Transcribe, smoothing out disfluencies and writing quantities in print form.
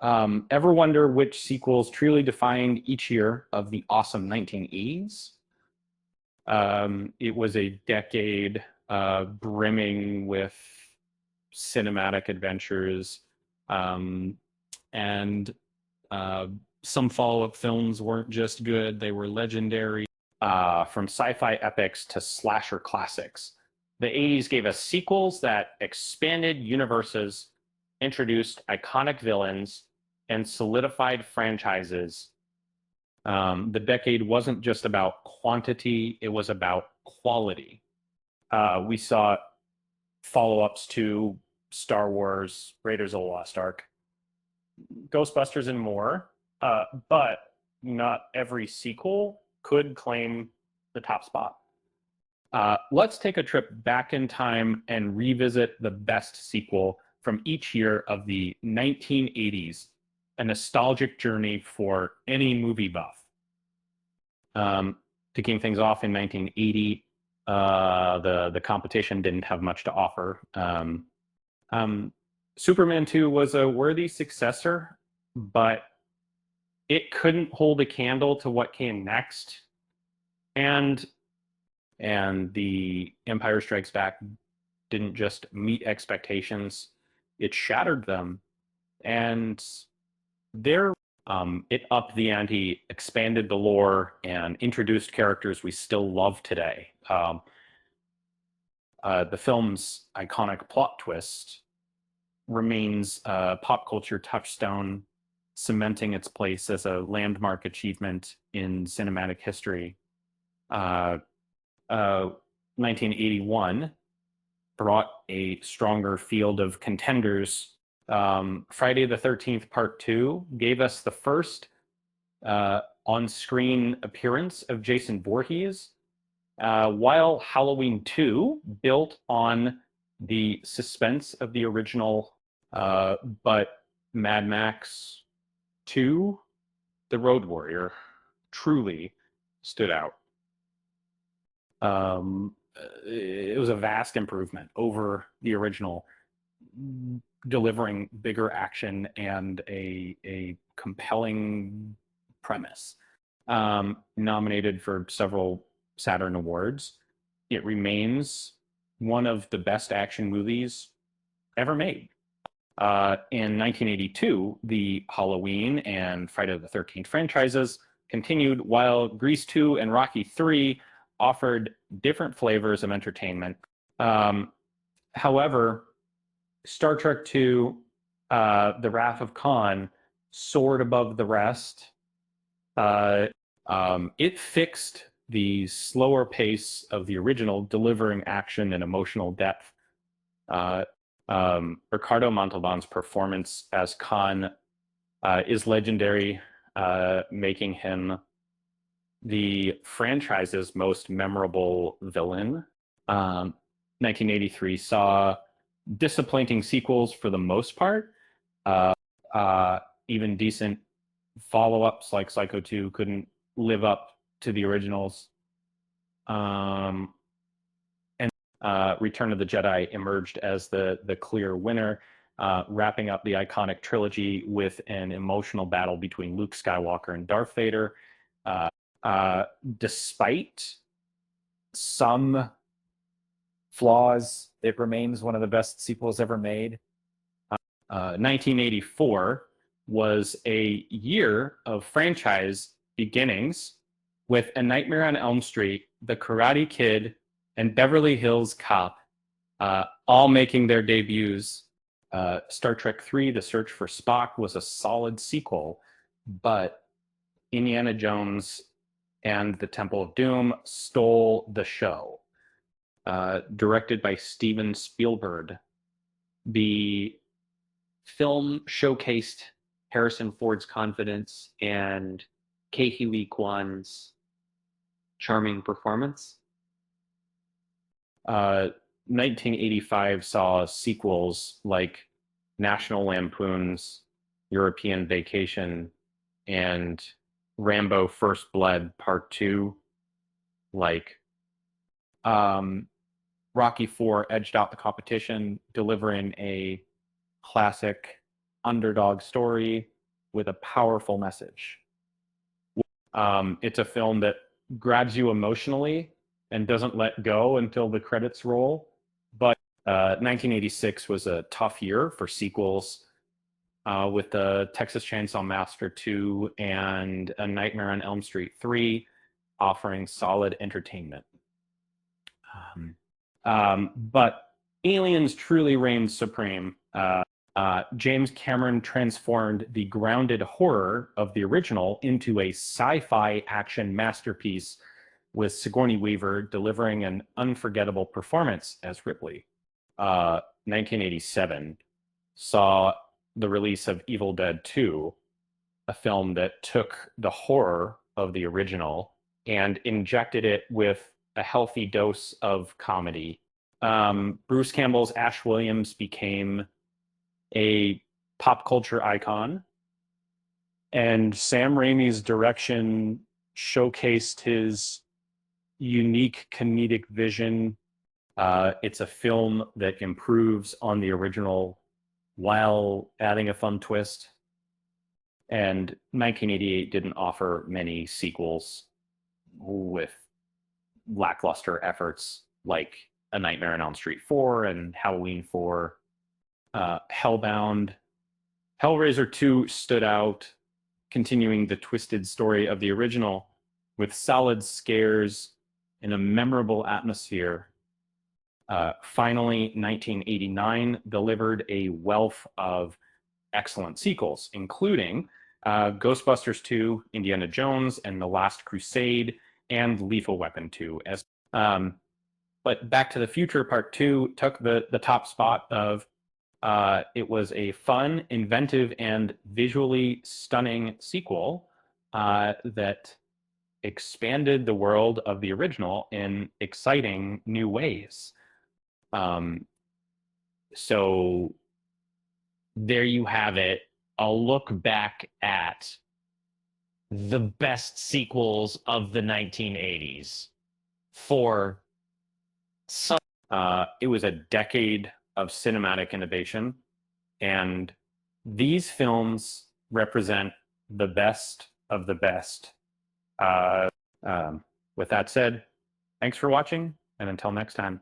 Ever wonder which sequels truly defined each year of the awesome 1980s? It was a decade brimming with cinematic adventures, um, and uh, some follow-up films weren't just good, they were legendary. From sci-fi epics to slasher classics, the 80s gave us sequels that expanded universes, introduced iconic villains, and solidified franchises. The decade wasn't just about quantity, it was about quality. We saw follow-ups to Star Wars, Raiders of the Lost Ark, Ghostbusters, and more. But not every sequel could claim the top spot. Let's take a trip back in time and revisit the best sequel from each year of the 1980s, a nostalgic journey for any movie buff. Kicking things off in 1980, the competition didn't have much to offer. Um, Superman 2 was a worthy successor, but it couldn't hold a candle to what came next. And the Empire Strikes Back didn't just meet expectations, it shattered them. And there, it upped the ante, expanded the lore, and introduced characters we still love today. The film's iconic plot twist remains a pop culture touchstone, cementing its place as a landmark achievement in cinematic history. Uh, 1981 brought a stronger field of contenders. Friday the 13th Part 2 gave us the first on-screen appearance of Jason Voorhees, while Halloween 2 built on the suspense of the original, but Mad Max 2, The Road Warrior, truly stood out. Um, it was a vast improvement over the original, delivering bigger action and a compelling premise. Nominated for several Saturn Awards, it remains one of the best action movies ever made. In 1982, the Halloween and Friday the 13th franchises continued, while Grease 2 and Rocky 3 offered different flavors of entertainment. However, Star Trek II, The Wrath of Khan, soared above the rest. It fixed the slower pace of the original, delivering action and emotional depth. Ricardo Montalban's performance as Khan is legendary, making him the franchise's most memorable villain. 1983 saw disappointing sequels for the most part. Even decent follow-ups like Psycho 2 couldn't live up to the originals. And Return of the Jedi emerged as the clear winner, wrapping up the iconic trilogy with an emotional battle between Luke Skywalker and Darth Vader. Despite some flaws, it remains one of the best sequels ever made. 1984 was a year of franchise beginnings with A Nightmare on Elm Street, The Karate Kid, and Beverly Hills Cop, all making their debuts. Star Trek III, The Search for Spock, was a solid sequel, but Indiana Jones and the Temple of Doom stole the show. Directed by Steven Spielberg, the film showcased Harrison Ford's confidence and Ke-Huy Kwan's charming performance. 1985 saw sequels like National Lampoon's European Vacation and Rambo First Blood Part 2. Like, Rocky 4 edged out the competition, delivering a classic underdog story. with a powerful message. It's a film that grabs you emotionally and doesn't let go until the credits roll. But 1986 was a tough year for sequels, with the Texas Chainsaw Massacre 2 and A Nightmare on Elm Street 3 offering solid entertainment. But Aliens truly reigned supreme. James Cameron transformed the grounded horror of the original into a sci-fi action masterpiece, with Sigourney Weaver delivering an unforgettable performance as Ripley. 1987 saw the release of Evil Dead 2, a film that took the horror of the original and injected it with a healthy dose of comedy. Bruce Campbell's Ash Williams became a pop culture icon, and Sam Raimi's direction showcased his unique comedic vision. It's a film that improves on the original while adding a fun twist. And 1988 didn't offer many sequels with lackluster efforts like A Nightmare on Elm Street 4 and Halloween 4. Hellbound. Hellraiser 2 stood out, continuing the twisted story of the original with solid scares and a memorable atmosphere. Finally, 1989 delivered a wealth of excellent sequels, including Ghostbusters 2, Indiana Jones and the Last Crusade, and Lethal Weapon 2. But Back to the Future Part 2 took the top spot of it was a fun, inventive, and visually stunning sequel that expanded the world of the original in exciting new ways. So there you have it. I'll look back at the best sequels of the 1980s for some. It was a decade of cinematic innovation, and these films represent the best of the best. With that said, thanks for watching, and until next time.